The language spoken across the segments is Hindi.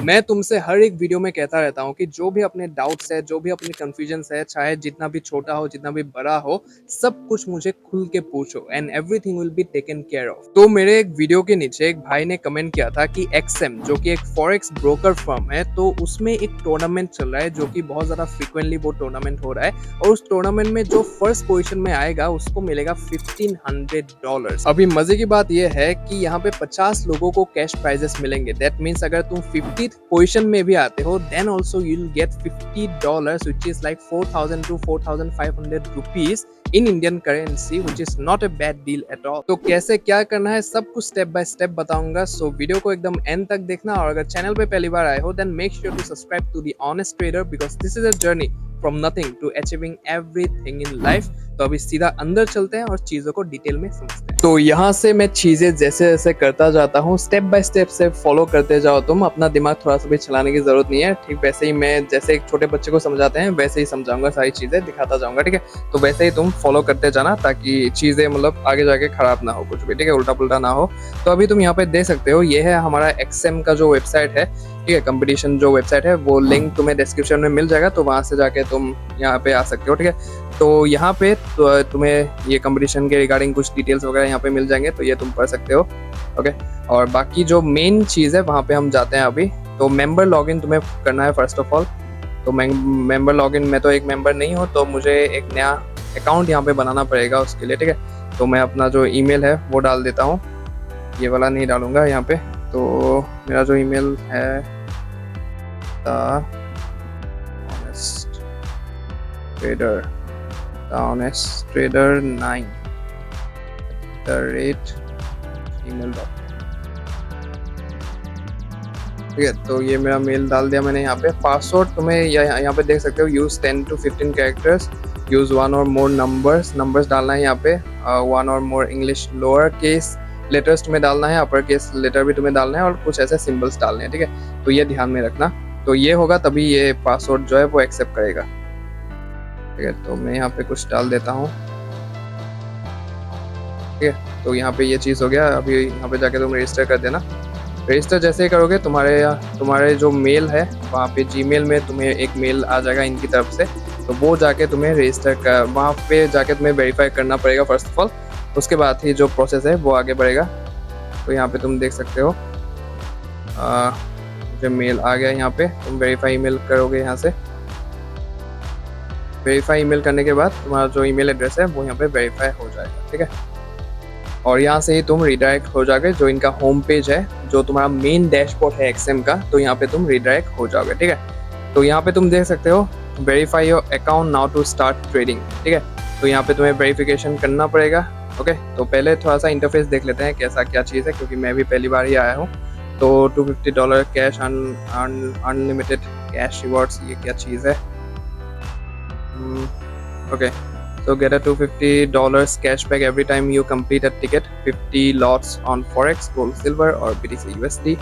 मैं तुमसे हर एक वीडियो में कहता रहता हूँ कि जो भी अपने डाउट्स है, जो भी अपने कन्फ्यूजन्स है, चाहे जितना भी छोटा हो, जितना भी बड़ा हो, सब कुछ मुझे खुल के पूछो and everything will be taken care of. तो मेरे एक वीडियो के नीचे एक भाई ने कमेंट किया था कि एक्सएम जो कि एक फॉरेक्स ब्रोकर फर्म है, तो उसमें एक टूर्नामेंट चल रहा है जो कि बहुत ज्यादा फ्रीक्वेंटली वो टूर्नामेंट हो रहा है और उस टूर्नामेंट में जो फर्स्ट पोजीशन में आएगा उसको मिलेगा $1500। अभी मजे की बात यह है कि यहाँ पे 50 लोगों को कैश प्राइजेस मिलेंगे। दैट मीन्स अगर तुम 50th पोजीशन में भी आते हो then also you will get $50 which is like 4000 to 4500 rupees in Indian currency which is not a bad deal at all। तो कैसे क्या करना है सब कुछ स्टेप बाय स्टेप बताऊंगा, सो वीडियो को एकदम एंड तक देखना। और अगर चैनल पे पहली बार आए हो then make sure to subscribe to the honest trader because this is a journey from nothing to achieving everything in life. तो अभी सीधा अंदर चलते हैं और चीजों को डिटेल में समझते हैं। तो यहाँ से मैं चीजें जैसे जैसे करता जाता हूँ, स्टेप बाय स्टेप से फॉलो करते जाओ। तुम अपना दिमाग थोड़ा सा भी चलाने की जरूरत नहीं है। ठीक वैसे ही मैं जैसे एक छोटे बच्चे को समझाते हैं वैसे ही समझाऊंगा, सारी चीजें दिखाता जाऊंगा। ठीक है, तो वैसे ही तुम फॉलो करते जाना ताकि चीजें मतलब आगे जाके खराब ना हो कुछ भी। ठीक है, उल्टा पुल्टा ना हो। तो अभी तुम यहाँ पे देख सकते हो, ये है हमारा एक्सएम का जो वेबसाइट है। ठीक है, कंपटीशन जो वेबसाइट है वो लिंक तुम्हें डिस्क्रिप्शन में मिल जाएगा, तो वहां से जाके तुम यहाँ पे आ सकते हो। ठीक है, तो यहाँ पे तुम्हें ये कंपटीशन के रिगार्डिंग कुछ डिटेल्स वगैरह यहाँ पे मिल जाएंगे, तो ये तुम पढ़ सकते हो। ओके, और बाकी जो मेन चीज़ है वहाँ पे हम जाते हैं अभी। तो मेंबर लॉगिन तुम्हें करना है फर्स्ट ऑफ ऑल। तो मेंबर लॉगिन, मैं तो एक मेंबर नहीं हूँ तो मुझे एक नया अकाउंट यहाँ पे बनाना पड़ेगा उसके लिए। ठीक है, तो मैं अपना जो ईमेल है वो डाल देता हूँ, ये वाला नहीं डालूंगा यहाँ पे। तो मेरा जो ईमेल है honesttrader9@gmail.com। ठीक है, तो ये मेरा मेल डाल दिया मैंने यहाँ पे। पासवर्ड तुम्हें यहाँ पे देख सकते हो, use 10 to 15 characters, use 1 or more numbers डालना है यहाँ पे। 1 or more English lower case letters तुम्हें डालना है, अपर केस लेटर भी तुम्हें डालना है और कुछ ऐसे सिंबल्स डालने हैं। ठीक है, तो ये ध्यान में रखना। तो ये होगा तभी ये पासवर्ड जो है वो एक्सेप्ट करेगा। ठीक है, तो मैं यहाँ पे कुछ डाल देता हूँ। ठीक है, तो यहाँ पे ये चीज़ हो गया। अभी यहाँ पे जाके तुम रजिस्टर कर देना। रजिस्टर जैसे ही करोगे तुम्हारे जो मेल है वहाँ पे जीमेल में तुम्हें एक मेल आ जाएगा इनकी तरफ से, तो वो जाके तुम्हें रजिस्टर कर वहाँ पे जाके तुम्हें वेरीफाई करना पड़ेगा फर्स्ट ऑफ ऑल। उसके बाद ही जो प्रोसेस है वो आगे बढ़ेगा। तो यहाँ पे तुम देख सकते हो जो मेल आ गया यहाँ पे, तुम वेरीफाई ईमेल करोगे। यहाँ से वेरीफाई ईमेल करने के बाद तुम्हारा जो ईमेल एड्रेस है वो यहाँ पे वेरीफाई हो जाएगा। ठीक है, और यहाँ से ही तुम रिडायरेक्ट हो जाओगे जो इनका होम पेज है, जो तुम्हारा मेन डैशबोर्ड है एक्सएम का, तो यहाँ पे तुम रिडायरेक्ट हो जाओगे। ठीक है, तो यहाँ पे तुम देख सकते हो verify your account now to start trading. ठीक है, तो यहाँ पे तुम्हें वेरिफिकेशन करना पड़ेगा। ओके, तो पहले थोड़ा सा इंटरफेस देख लेते हैं कैसा क्या चीज़ है, क्योंकि मैं भी पहली बार ही आया हूँ। तो $250 कैश अनलिमिटेड कैश रिवॉर्ड्स, ये क्या चीज़ है? Okay, so get a $250 cashback every time you complete a ticket, 50 lots on forex, gold, silver और BTC USD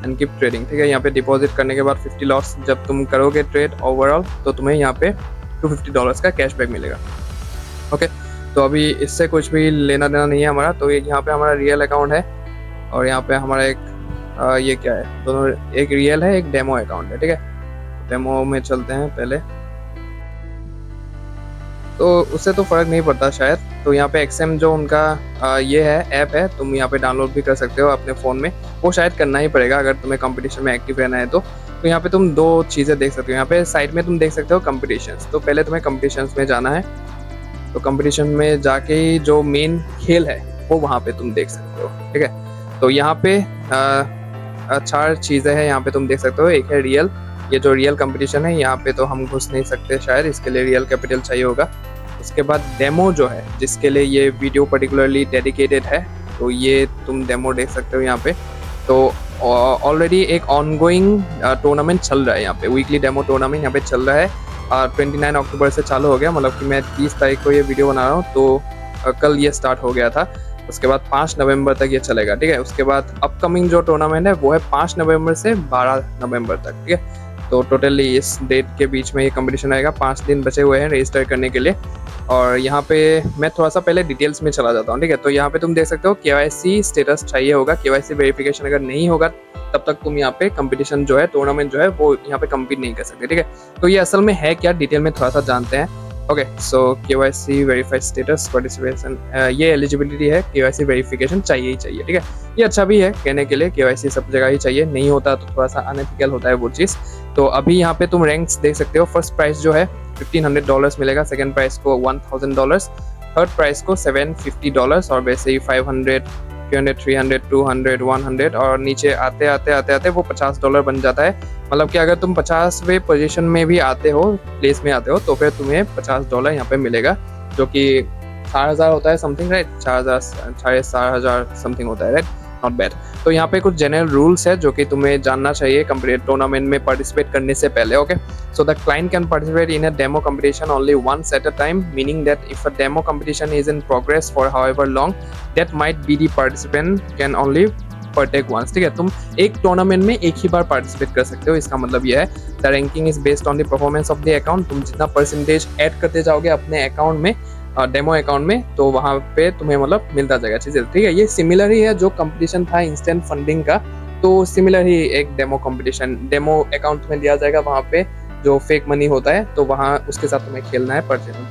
and keep trading। ठीक है, यहाँ पे डिपॉजिट करने के बाद 50 लॉट्स जब तुम करोगे ट्रेड ओवरऑल, तो तुम्हें यहाँ पे $250 का कैशबैक मिलेगा। ओके, तो अभी इससे कुछ भी लेना देना नहीं है हमारा। तो यहाँ पे हमारा रियल अकाउंट है और यहाँ पे हमारा एक ये क्या है, दोनों, एक रियल है एक डेमो अकाउंट है। ठीक है, डेमो में चलते हैं पहले। तो उससे तो फ़र्क नहीं पड़ता शायद। तो यहाँ पे एक्सएम जो उनका ये है ऐप है, तुम यहाँ पे डाउनलोड भी कर सकते हो अपने फ़ोन में। वो शायद करना ही पड़ेगा अगर तुम्हें कंपटीशन में एक्टिव रहना है तो यहाँ पे तुम दो चीज़ें देख सकते हो। यहाँ पे साइड में तुम देख सकते हो कंपटीशंस, तो पहले तुम्हें कंपटीशंस में जाना है। तो कंपटीशन में जाके ही जो मेन खेल है वो वहाँ पे तुम देख सकते हो। ठीक है, तो यहाँ पे 4 चीज़ें हैं यहाँ पे तुम देख सकते हो। एक है रियल, ये जो रियल कंपटीशन है यहाँ पे तो हम घुस नहीं सकते शायद, इसके लिए रियल कैपिटल चाहिए होगा। उसके बाद डेमो जो है, जिसके लिए ये वीडियो पर्टिकुलरली डेडिकेटेड है, तो ये तुम डेमो देख सकते हो यहाँ पे। तो ऑलरेडी एक ऑनगोइंग टूर्नामेंट चल रहा है यहाँ पे, वीकली डेमो टूर्नामेंट यहाँ पे चल रहा है। 29 अक्टूबर से चालू हो गया, मतलब कि मैं 30 तारीख को ये वीडियो बना रहा हूँ, तो कल ये स्टार्ट हो गया था। उसके बाद 5 नवंबर तक ये चलेगा। ठीक है, उसके बाद अपकमिंग जो टूर्नामेंट है वो है 5 नवंबर से 12 नवंबर तक। ठीक है, तो टोटली इस डेट के बीच में ये कंपटीशन आएगा। 5 दिन बचे हुए हैं रजिस्टर करने के लिए। और यहाँ पे मैं थोड़ा सा पहले डिटेल्स में चला जाता हूँ, ठीक है। तो यहाँ पे तुम देख सकते हो KYC स्टेटस चाहिए होगा, KYC वेरिफिकेशन अगर नहीं होगा तब तक तुम यहाँ पे कंपटीशन जो है, टूर्नामेंट जो है वो यहाँ पे कम्पीट नहीं कर सकते, ठीक है। तो ये असल में है क्या, डिटेल में थोड़ा सा जानते हैं। ओके, सो KYC वेरीफाइड स्टेटस पार्टिसिपेशन, ये एलिजिबिलिटी है, KYC वेरिफिकेशन चाहिए ही चाहिए, ठीक है। ये अच्छा भी है कहने के लिए, KYC सब जगह ही चाहिए, नहीं होता तो थोड़ा सा अनएथिकल होता है वो चीज़। तो अभी यहाँ पे तुम रैंक्स देख सकते हो। फर्स्ट प्राइस जो है $1500 मिलेगा, सेकंड प्राइस को $1000, थर्ड प्राइस को $750 और वैसे ही 500, 300, 300, 200, 100 और नीचे आते आते आते आते वो $50 बन जाता है। मतलब कि अगर तुम 50वें पोजीशन में भी आते हो, प्लेस में आते हो, तो फिर तुम्हें $50 यहाँ पे मिलेगा, जो कि 4000 होता है समथिंग, राइट। 4000, 4500 समथिंग होता है, राइट। Not bad. तो यहाँ पे कुछ जनरल रूल्स है जो कि तुम्हें जानना चाहिए कंप्लीट टूर्नामेंट में पार्टिसिपेट करने से पहले। Okay, so the client can participate in a demo competition only once at a time, meaning that if a demo competition is in progress for however long, that might be the participant can only partake once, ठीक है। तुम एक टूर्नामेंट में एक ही बार पार्टिसिपेट कर सकते हो, इसका मतलब यह है। The ranking is based on the performance of the account. तुम जितना परसेंटेज ऐड करते जाओगे अपने अकाउंट में, डेमो अकाउंट में, तो वहाँ पे तुम्हें मतलब मिलता जाएगा चीज़ें, ठीक है। ये सिमिलर ही है जो कंपटीशन था इंस्टेंट फंडिंग का, तो सिमिलर ही एक डेमो कंपटीशन, डेमो अकाउंट में दिया जाएगा, वहाँ पे जो फेक मनी होता है तो वहाँ उसके साथ तुम्हें खेलना है,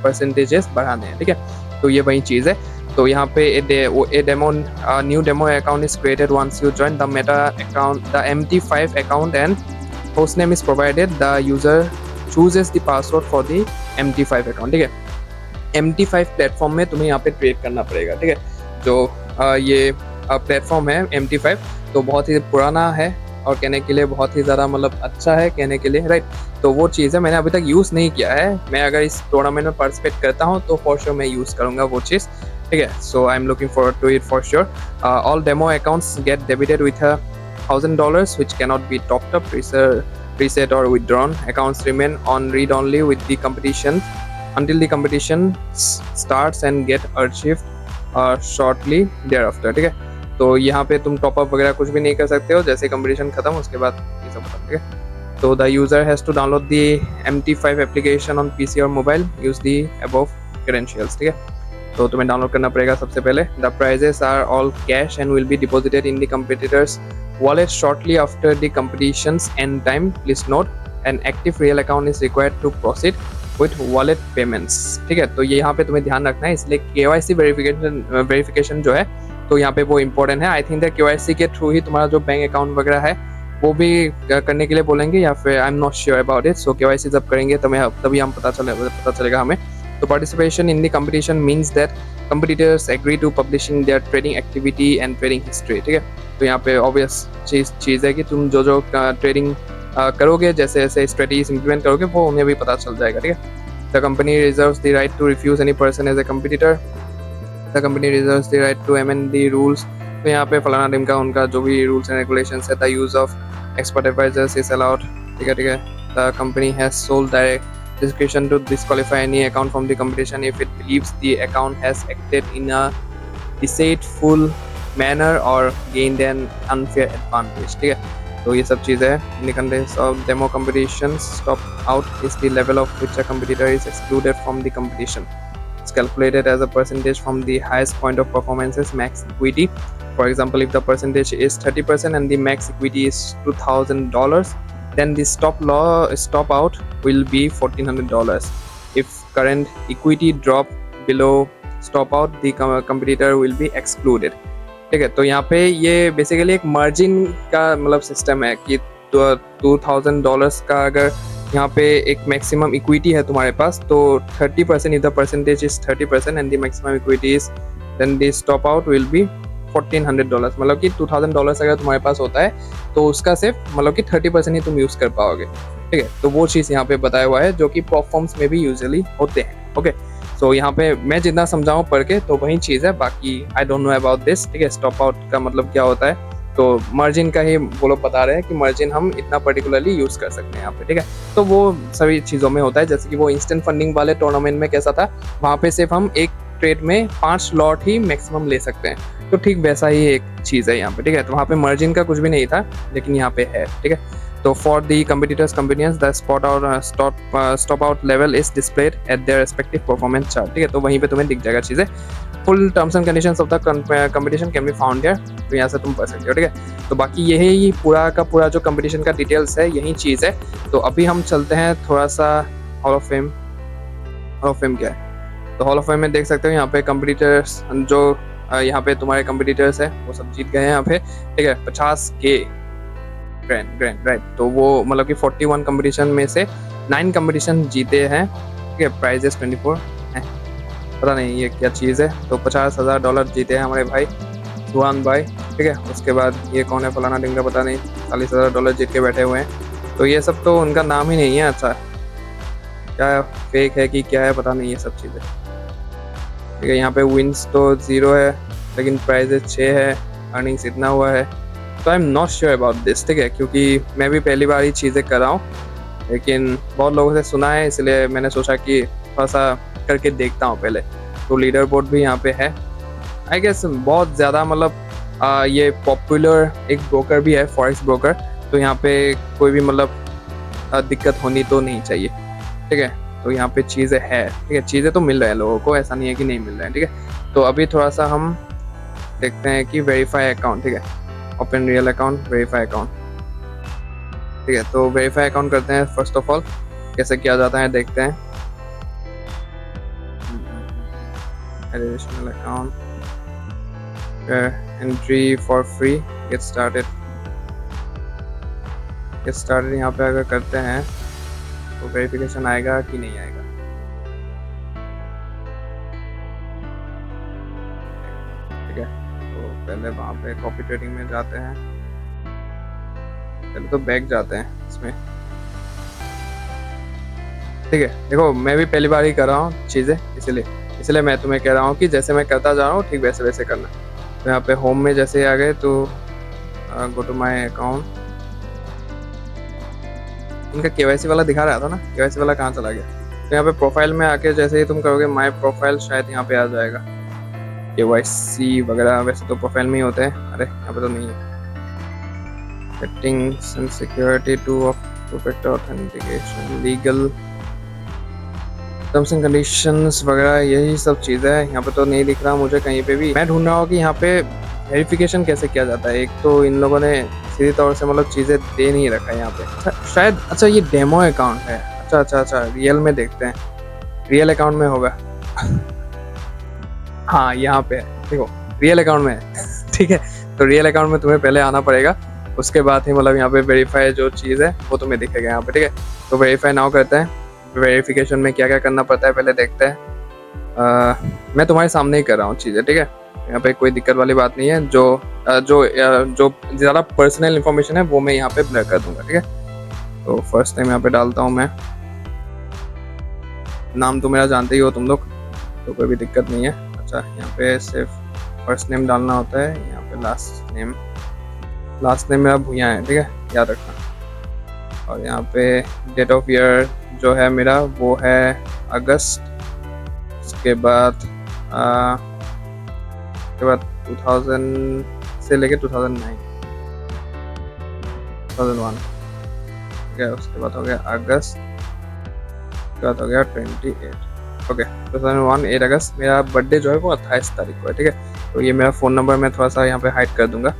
परसेंटेजेस बढ़ाने हैं, ठीक है। तो ये वही चीज़ है। तो यहाँ पे new demo account is created once you join the meta account, the MT5 account and host name is provided, the user chooses the password for the MT5 account, ठीक है। MT5 प्लेटफॉर्म में तुम्हें यहाँ पे क्रिएट करना पड़ेगा, ठीक है। जो ये प्लेटफॉर्म है MT5, तो बहुत ही पुराना है और कहने के लिए बहुत ही ज़्यादा मतलब अच्छा है कहने के लिए, राइट। तो वो चीज़ है, मैंने अभी तक यूज़ नहीं किया है। मैं अगर इस टूर्नामेंट में पार्टिसिपेट करता हूँ तो फॉर श्योर मैं यूज़ करूँगा वो चीज़, ठीक है। So I am looking forward to it for sure. All demo accounts get debited with $1000 which cannot be topped up, reset or withdrawn. Accounts remain on read only with the competition until the competition starts and get archived shortly thereafter, ठीक है। तो यहाँ पे तुम टॉपअप वगैरह कुछ भी नहीं कर सकते हो, जैसे कंपटीशन खत्म उसके बाद ये सब खत्म, ठीक है। तो the user has to download the MT5 application on PC और mobile, use the above credentials, ठीक है। तो तुम्हें डाउनलोड करना पड़ेगा सबसे पहले। The prizes are all cash and will be deposited in the competitors wallet shortly after the competitions end time. Please note an active real account is required to proceed with wallet payments, ठीक है। तो ये यहाँ पे तुम्हें ध्यान रखना है, इसलिए KYC वेरिफिकेशन जो है तो यहाँ पे वो इम्पोर्टेंट है। आई थिंक दैट KYC के थ्रू ही तुम्हारा जो बैंक अकाउंट वगैरह है वो भी करने के लिए बोलेंगे, या फिर I am not sure about it. So KYC जब करेंगे तभी हम पता चलेगा हमें। तो participation in the competition means that competitors agree to publishing their trading activity and trading history, ठीक है। तो यहाँ पे ऑब्वियस चीज़ है कि तुम जो ट्रेडिंग करोगे, जैसे जैसे स्ट्रेटजीज इंप्लीमेंट करोगे, वो उन्हें भी पता चल जाएगा, ठीक है। The company reserves the right to refuse any person as a competitor. The company reserves the right to amend the rules. तो यहाँ पे फलाना टीम का उनका जो भी रूल्स एंड रेगुलेशंस है, the use of expert advisors is allowed, ठीक है, ठीक है। The company has sole direct discretion to disqualify any account from the competition if it believes the account has acted in a deceitful manner or gained an unfair advantage, ठीक है। तो ये सब चीज़ें हैं। In the context of demo competitions, stop out is the level of which a competitor is excluded from the competition. It's calculated as a percentage from the highest point of performance's max equity. For example, if the percentage is 30% and the max equity is $2000, then the stop out will be $1400. If current equity drop below stop out, the competitor will be excluded, ठीक है। तो यहाँ पे ये बेसिकली एक मार्जिन का मतलब सिस्टम है कि $2000 का अगर यहाँ पे एक मैक्सिमम इक्विटी है तुम्हारे पास, तो 30% if the percentage is 30% and the maximum equity is, then the stop out will be $1400। मतलब कि $2000 अगर तुम्हारे पास होता है तो उसका सिर्फ मतलब कि 30% ही तुम यूज़ कर पाओगे, ठीक है। तो वो चीज़ यहाँ पे बताया हुआ है जो कि प्लेटफॉर्म्स में भी यूजुअली होते हैं, ओके। सो यहाँ पे मैं जितना समझाऊँ पढ़ के तो वही चीज़ है, बाकी I don't know about this, ठीक है। स्टॉप आउट का मतलब क्या होता है, तो मार्जिन का ही वो लोग बता रहे हैं कि मार्जिन हम इतना पर्टिकुलरली यूज़ कर सकते हैं यहाँ पे, ठीक है। तो वो सभी चीज़ों में होता है, जैसे कि वो इंस्टेंट फंडिंग वाले टूर्नामेंट में कैसा था, वहाँ पे सिर्फ हम एक ट्रेड में 5 लॉट ही मैक्सिमम ले सकते हैं, तो ठीक वैसा ही एक चीज़ है यहाँ पे, ठीक है। तो वहाँ पे मार्जिन का कुछ भी नहीं था, लेकिन यहाँ पे है, ठीक है। तो for the competitors convenience the stop out level is displayed eight their respective performance chart, ठीक है। तो वहीं पे तुम्हें दिख जाएगा चीज़ें। Full terms and conditions of the competition can be found here, तो यहाँ से तुम पढ़ सकते हो, ठीक है। तो बाकी यही पूरा का पूरा जो कंपटीशन का डिटेल्स है यही चीज़ है। तो अभी हम चलते हैं थोड़ा सा hall of fame. Hall of fame क्या है? तो हॉल ऑफ फेम में देख सकते हो यहाँ पे कंपटीटर्स जो यहाँ पे तुम्हारे कंपटीटर्स है वो सब जीत गए हैं यहाँ पे, ठीक है। 50K grand right. तो वो मतलब कि 41 कंपटीशन में से 9 कंपटीशन जीते हैं, ठीक है। प्राइजेस 24 है, पता नहीं ये क्या चीज़ है। तो $50,000 जीते हैं हमारे भाई सुहान भाई, ठीक है। उसके बाद ये कौन है, फलाना ढिंगा पता नहीं, $40,000 जीत के बैठे हुए हैं। तो ये सब तो उनका नाम ही नहीं है। अच्छा क्या फेक है कि क्या है पता नहीं, ये सब चीज़ें, ठीक है। यहाँ पे विन्स तो 0 है लेकिन प्राइजेस 6 है, अर्निंग्स इतना हुआ है। तो आई am not sure about this, ठीक है, क्योंकि मैं भी पहली बार ही चीज़ें कर रहा हूँ, लेकिन बहुत लोगों से सुना है इसलिए मैंने सोचा कि थोड़ा सा करके देखता हूँ पहले। तो लीडर बोर्ड भी यहाँ पे है, आई गेस बहुत ज़्यादा मतलब ये पॉपुलर एक ब्रोकर भी है, फॉरेक्स ब्रोकर। तो यहाँ पे कोई भी मतलब दिक्कत होनी तो नहीं चाहिए, ठीक है। तो यहाँ पे चीज़ें है, ठीक है, चीज़ें तो मिल रहा है लोगों को, ऐसा नहीं है कि नहीं मिल रहा है, ठीक है। तो अभी थोड़ा सा हम देखते हैं कि वेरीफाई अकाउंट, ठीक है, open real account, verify account, ठीक है। तो वेरीफाई अकाउंट करते हैं फर्स्ट ऑफ ऑल, कैसे किया जाता है देखते हैं। Additional account, entry for free, get started यहाँ पे अगर करते हैं तो वेरिफिकेशन आएगा कि नहीं आएगा, ठीक है। तो पहले वहाँ पे कॉपी ट्रेडिंग में जाते हैं, पहले तो बैक जाते हैं इसमें, ठीक है। देखो मैं भी पहली बार ही कर रहा हूँ चीज़ें, इसलिए मैं तुम्हें कह रहा हूँ कि जैसे मैं करता जा रहा हूँ ठीक वैसे वैसे करना। तो यहाँ पे होम में जैसे आ गए तो गो टू माई अकाउंट, इनका KYC वाला दिखा रहा था ना, KYC वाला कहाँ चला गया। तो यहाँ पे प्रोफाइल में आके जैसे ही तुम करोगे माई प्रोफाइल, शायद यहाँ पे आ जाएगा KYC वगैरह। वैसे तो प्रोफाइल में ही होते हैं, अरे यहाँ पे तो नहीं है। Settings and security, 2 factor authentication, legal terms and conditions वगैरह, यही सब चीज़ें हैं। यहाँ पे तो नहीं दिख रहा मुझे कहीं पे भी। मैं ढूंढ रहा हूँ कि यहाँ पे वेरिफिकेशन कैसे किया जाता है। एक तो इन लोगों ने सीधी तौर से मतलब चीज़ें दे नहीं रखा है यहाँ पे शायद। अच्छा ये डेमो अकाउंट है, अच्छा रियल में देखते हैं, रियल अकाउंट में होगा हाँ यहाँ पे देखो रियल अकाउंट में है ठीक है। तो रियल अकाउंट में तुम्हें पहले आना पड़ेगा, उसके बाद ही मतलब यहाँ पे वेरीफाई जो चीज़ है वो तुम्हें दिखेगा यहाँ पे, ठीक है। तो वेरीफाई नाउ करते हैं। वेरिफिकेशन में क्या क्या करना पड़ता है पहले देखते हैं। मैं तुम्हारे सामने ही कर रहा हूँ चीज़ें, ठीक है। यहाँ पे कोई दिक्कत वाली बात नहीं है। जो ज़्यादा पर्सनल इन्फॉर्मेशन है वो मैं यहाँ पे ब्लर कर दूंगा, ठीक है। तो फर्स्ट टाइम यहाँ पे डालता हूँ मैं, नाम तो मेरा जानते ही हो तुम लोग, तो कोई भी दिक्कत नहीं है। अच्छा यहाँ पे सिर्फ फर्स्ट नेम डालना होता है, यहाँ पे लास्ट नेम मेरा भूया है, ठीक है, याद रखना। और यहाँ पे डेट ऑफ ईयर जो है मेरा वो है अगस्त, उसके बाद 2000 से लेके 2001, ठीक है। उसके बाद हो गया अगस्त, उसके बाद हो गया 28, ओके 2001 8 अगस्त। मेरा बर्थडे जो है वो 28 तारीख को है, ठीक है। तो ये मेरा फ़ोन नंबर मैं थोड़ा सा यहाँ पे हाइड कर दूंगा,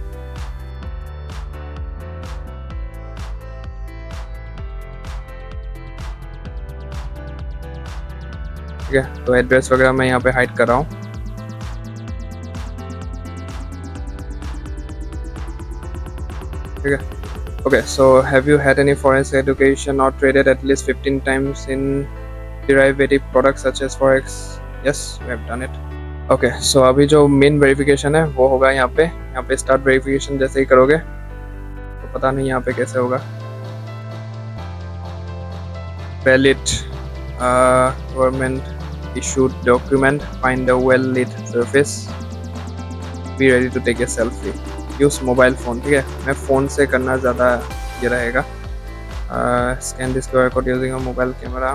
ठीक है। तो एड्रेस वगैरह मैं यहाँ पे हाइड कर रहा हूँ, ठीक है। Okay so have you had any forex education और traded at least 15 times in derivative products such as forex? Yes we have done it. Okay so अभी जो मेन वेरिफिकेशन है वो होगा यहाँ पे स्टार्ट वेरिफिकेशन जैसे ही करोगे, तो पता नहीं यहाँ पे कैसे होगा। Valid government issued document, find a well lit surface, be ready to take a selfie, use mobile phone, ठीक है। मैं फ़ोन से करना ज़्यादा ये रहेगा। Scan this QR code using a mobile camera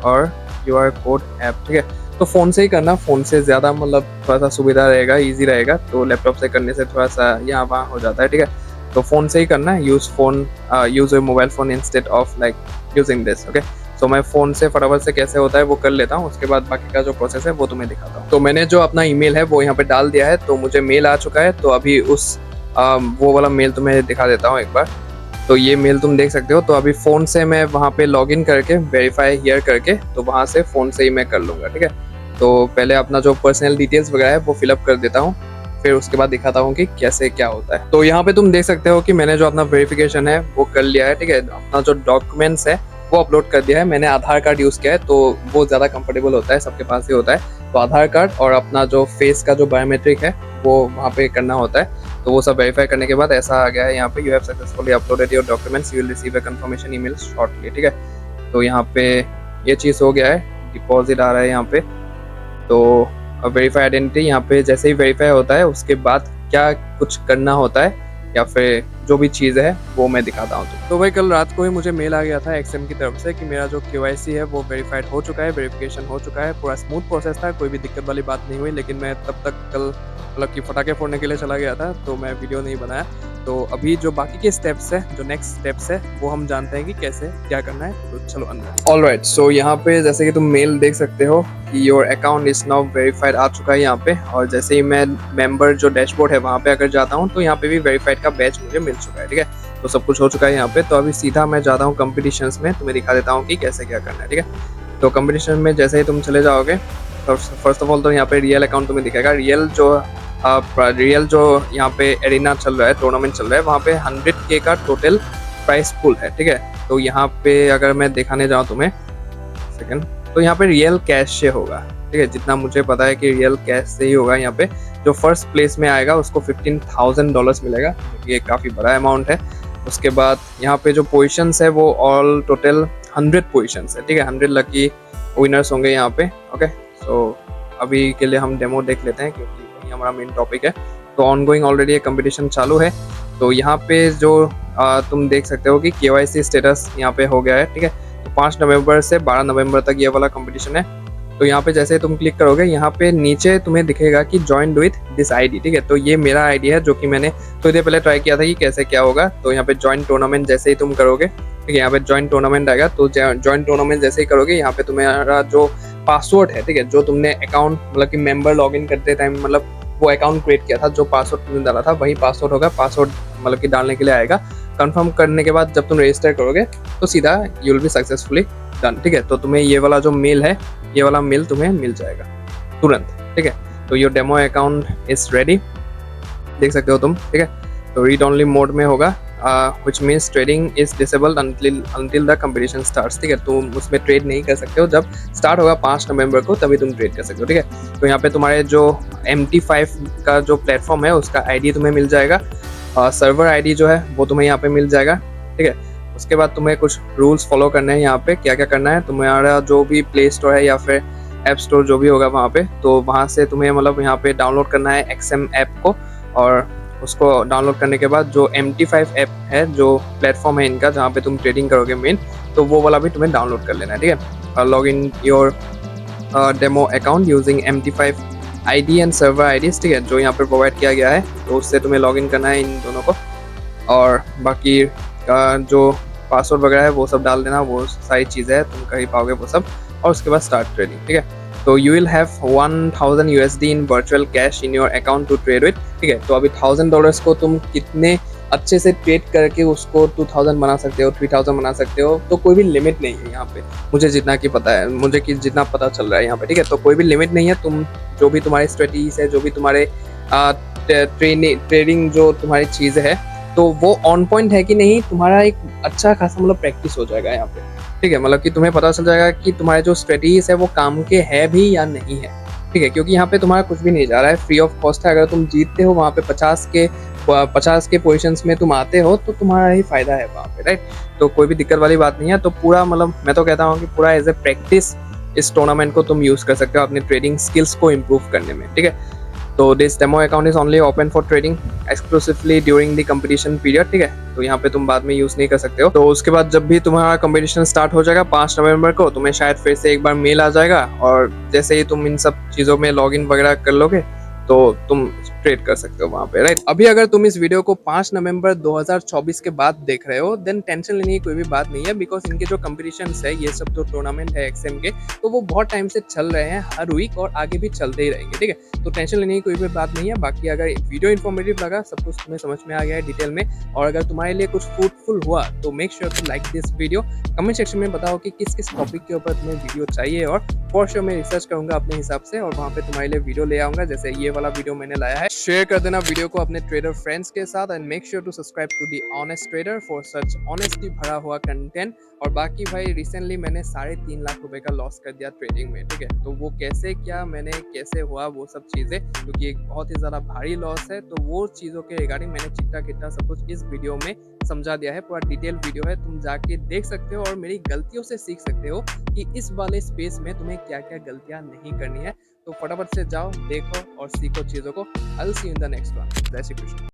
और QR कोड ऐप, ठीक है। तो फ़ोन से ही करना, फ़ोन से ज़्यादा मतलब थोड़ा सा सुविधा रहेगा, इजी रहेगा। तो लैपटॉप से करने से थोड़ा सा यहाँ वहाँ हो जाता है, ठीक है। तो फ़ोन से ही करना है, use your mobile phone instead of like using this, okay. तो मैं फ़ोन से फटाफट से कैसे होता है वो कर लेता हूँ, उसके बाद बाकी का जो प्रोसेस है वो तुम्हें दिखाता हूँ। तो मैंने जो अपना ईमेल है वो यहाँ पे डाल दिया है, तो मुझे मेल आ चुका है। तो अभी वो वाला मेल तुम्हें दिखा देता हूँ एक बार। तो ये मेल तुम देख सकते हो। तो अभी फ़ोन से मैं वहाँ पे लॉगिन करके वेरीफाई हियर करके, तो वहाँ से फ़ोन से ही मैं कर लूँगा, ठीक है। तो पहले अपना जो पर्सनल डिटेल्स वगैरह है वो फिलअप कर देता हूँ, फिर उसके बाद दिखाता हूँ कि कैसे क्या होता है। तो यहाँ पे तुम देख सकते हो कि मैंने जो अपना वेरिफिकेशन है वो कर लिया है, ठीक है। अपना जो डॉक्यूमेंट्स है वो अपलोड कर दिया है। मैंने आधार कार्ड यूज़ किया है, तो वो ज़्यादा कंफर्टेबल होता है, सबके पास ही होता है। तो आधार कार्ड और अपना जो फेस का जो बायोमेट्रिक है वो वहाँ पे करना होता है। तो वो सब वेरीफाई करने के बाद ऐसा आ गया है यहाँ पे, you have successfully uploaded your documents, you will receive a confirmation email shortly, ठीक है। तो यहाँ पे ये चीज़ हो गया है, डिपॉजिट आ रहा है यहाँ पे। तो वेरीफाई आइडेंटिटी यहाँ पे जैसे ही वेरीफाई होता है उसके बाद क्या कुछ करना होता है या फिर जो भी चीज़ है वो मैं दिखाता हूँ। तो भाई कल रात को ही मुझे मेल आ गया था एक्सएम की तरफ से कि मेरा जो KYC है वो वेरीफाइड हो चुका है, वेरिफिकेशन हो चुका है। पूरा स्मूथ प्रोसेस था, कोई भी दिक्कत वाली बात नहीं हुई। लेकिन मैं तब तक कल मतलब कि पटाखे फोड़ने के लिए चला गया था, तो मैं वीडियो नहीं बनाया। तो अभी जो बाकी के स्टेप्स है, जो नेक्स्ट स्टेप्स है, वो हम जानते हैं कि कैसे क्या करना है। तो चलो अंदर। ऑलराइट, सो यहाँ पे जैसे कि तुम मेल देख सकते हो कि your account is now verified आ चुका है यहाँ पे। और जैसे ही मैं मेंबर जो डैशबोर्ड है वहाँ पे अगर जाता हूँ तो यहाँ पे भी वेरीफाइड का बैच मुझे मिल चुका है, ठीक है। तो सब कुछ हो चुका है यहाँ पे। तो अभी सीधा मैं जाता हूँ कॉम्पिटिशन्स में, तुम्हें दिखा देता हूँ कि कैसे क्या करना है, ठीक है। तो कॉम्पिटिशन में जैसे ही तुम चले जाओगे तो फर्स्ट ऑफ ऑल तो यहाँ पे रियल अकाउंट तुम्हें दिखेगा। रियल जो यहाँ पे एरिना चल रहा है, टूर्नामेंट चल रहा है, वहाँ पे 100K का टोटल प्राइस पूल है, ठीक है। तो यहाँ पे अगर मैं दिखाने जाऊँ तुम्हें सेकंड, तो यहाँ पे रियल कैश से होगा, ठीक है। जितना मुझे पता है कि रियल कैश से ही होगा। यहाँ पे जो फर्स्ट प्लेस में आएगा उसको $15,000 मिलेगा, ये काफ़ी बड़ा अमाउंट है। उसके बाद यहाँ पे जो पोजीशंस है वो ऑल टोटल 100 पोजीशंस है, ठीक है। 100 लकी विनर्स होंगे यहाँ पे, ओके। सो अभी के लिए हम डेमो देख लेते हैं क्योंकि वही हमारा मेन टॉपिक है। तो ऑनगोइंग ऑलरेडी एक कंपटीशन चालू है। तो यहाँ पे जो तुम देख सकते हो कि KYC स्टेटस यहाँ पे हो गया है, ठीक है। तो 5 नवंबर से 12 नवंबर तक ये वाला कंपटीशन है। तो यहाँ पे जैसे तुम क्लिक करोगे यहाँ पे नीचे तुम्हें दिखेगा कि ज्वाइन विद दिस आईडी, ठीक है। तो ये मेरा आईडी है जो कि मैंने थोड़ी देर पहले ट्राई किया था कि कैसे क्या होगा। तो यहाँ पे ज्वाइन टूर्नामेंट जैसे ही तुम करोगे, ठीक है, यहाँ पे ज्वाइन टूर्नामेंट आएगा। तो ज्वाइन टूर्नामेंट जैसे ही करोगे यहाँ पे तुम्हारा जो पासवर्ड है, ठीक है, जो तुमने अकाउंट मतलब कि मेंबर लॉगिन करते टाइम मतलब वो अकाउंट क्रिएट किया था, जो पासवर्ड तुमने डाला था वही पासवर्ड होगा। पासवर्ड मतलब कि डालने के लिए आएगा। कंफर्म करने के बाद जब तुम रजिस्टर करोगे तो सीधा you will be successfully done, ठीक है। तो तुम्हें ये वाला जो मेल है, ये वाला मेल तुम्हें मिल जाएगा तुरंत, ठीक है। तो your demo account is ready, देख सकते हो तुम, ठीक है। तो रीड ओनली मोड में होगा, which means trading is disabled until the competition starts, ठीक है। तुम उसमें ट्रेड नहीं कर सकते हो, जब स्टार्ट होगा 5 नवंबर को तभी तुम ट्रेड कर सकते हो, ठीक है। तो यहाँ पे तुम्हारे जो MT5 का जो प्लेटफॉर्म है उसका आईडी तुम्हें मिल जाएगा, सर्वर आईडी जो है वो तुम्हें यहाँ पे मिल जाएगा, ठीक है। उसके बाद तुम्हें कुछ रूल्स फॉलो करने हैं। यहाँ पे क्या क्या करना है, तुम्हारा जो भी प्ले स्टोर है या फिर ऐप स्टोर जो भी होगा वहाँ पे, तो वहाँ से तुम्हें मतलब यहाँ पे डाउनलोड करना है XM ऐप को। और उसको डाउनलोड करने के बाद जो MT5 ऐप है, जो प्लेटफॉर्म है इनका जहाँ पे तुम ट्रेडिंग करोगे मेन, तो वो वाला भी तुम्हें डाउनलोड कर लेना है, ठीक है। Log in your demo account using MT5 ID and server IDs, ठीक है, जो यहाँ पे प्रोवाइड किया गया है। तो उससे तुम्हें लॉग इन करना है इन दोनों को, और बाकी जो पासवर्ड वगैरह है वो सब डाल देना। वो सारी चीज़ें हैं, तुम कर ही पाओगे वो सब। और उसके बाद स्टार्ट ट्रेडिंग, ठीक है। तो you will have 1000 USD in virtual cash in your account to trade with, ठीक है। तो अभी $1000 को तुम कितने अच्छे से ट्रेड करके उसको 2000 बना सकते हो, 3000 बना सकते हो। तो कोई भी लिमिट नहीं है यहाँ पे, मुझे जितना कि पता है, मुझे कि जितना पता चल रहा है यहाँ पे, ठीक है। तो कोई भी लिमिट नहीं है। तुम जो भी तुम्हारी स्ट्रेटजीज है, जो भी तुम्हारे ट्रेडिंग जो तुम्हारी चीज़ है, तो वो ऑन पॉइंट है कि नहीं, तुम्हारा एक अच्छा खासा मतलब प्रैक्टिस हो जाएगा यहाँ पे, ठीक है। मतलब कि तुम्हें पता चल जाएगा कि तुम्हारे जो स्ट्रेटजीज है वो काम के है भी या नहीं है, ठीक है। क्योंकि यहाँ पे तुम्हारा कुछ भी नहीं जा रहा है, फ्री ऑफ कॉस्ट है। अगर तुम जीतते हो वहाँ पे 50 के पोजीशंस में तुम आते हो तो तुम्हारा ही फायदा है वहाँ पे, राइट। तो कोई भी दिक्कत वाली बात नहीं है। तो पूरा मतलब मैं तो कहता हूँ कि पूरा एज ए प्रैक्टिस इस टूर्नामेंट को तुम यूज़ कर सकते हो अपने ट्रेडिंग स्किल्स को इम्प्रूव करने में, ठीक है। तो this demo account is only open for trading exclusively during the competition period, ठीक है। तो यहाँ पे तुम बाद में यूज़ नहीं कर सकते हो। तो उसके बाद जब भी तुम्हारा कंपटीशन स्टार्ट हो जाएगा 5 नवंबर को, तुम्हें शायद फिर से एक बार मेल आ जाएगा। और जैसे ही तुम इन सब चीज़ों में लॉगिन वगैरह कर लोगे तो तुम ट्रेड कर सकते हो वहाँ पे, राइट। अभी अगर तुम इस वीडियो को 5 नवंबर 2024 के बाद देख रहे हो, देन टेंशन लेने की कोई भी बात नहीं है, बिकॉज इनके जो कॉम्पिटिशन है, ये सब जो टूर्नामेंट है एक्सएम के, तो वो बहुत टाइम से चल रहे हैं, हर वीक, और आगे भी चलते ही रहेंगे, ठीक है। तो टेंशन लेने की कोई भी बात नहीं है। बाकी अगर वीडियो इन्फॉर्मेटिव लगा, सब कुछ तुम्हें समझ में आ गया है डिटेल में, और अगर तुम्हारे लिए कुछ फ्रूटफुल हुआ, तो make sure to like this video. Comment section में बताओ कि किस किस टॉपिक के ऊपर तुम्हें वीडियो चाहिए, और फॉर श्योर मैं रिसर्च करूंगा अपने हिसाब से, और वहाँ पे तुम्हारे लिए वीडियो ले आऊंगा, जैसे ये वाला वीडियो मैंने लाया है। शेयर कर देना वीडियो को अपने ट्रेडर फ्रेंड्स के साथ, and make sure to subscribe to the honest trader for such honestly भरा हुआ कंटेंट। और बाकी भाई, रिसेंटली मैंने 3.5 लाख रुपए का लॉस कर दिया ट्रेडिंग में, ठीक है। तो वो कैसे क्या, मैंने कैसे हुआ, वो सब चीज़ें, क्योंकि एक बहुत ही ज़्यादा भारी लॉस है, तो वो चीज़ों के रिगार्डिंग मैंने चिट्टा किट्टा सब कुछ इस वीडियो में समझा दिया है। पूरा डिटेल वीडियो है, तुम जाके देख सकते हो और मेरी गलतियों से सीख सकते हो कि इस वाले स्पेस में तुम्हें क्या क्या गलतियां नहीं करनी है। तो फटाफट से जाओ, देखो और सीखो चीज़ों को। I will see you in the next one. जय श्री कृष्ण।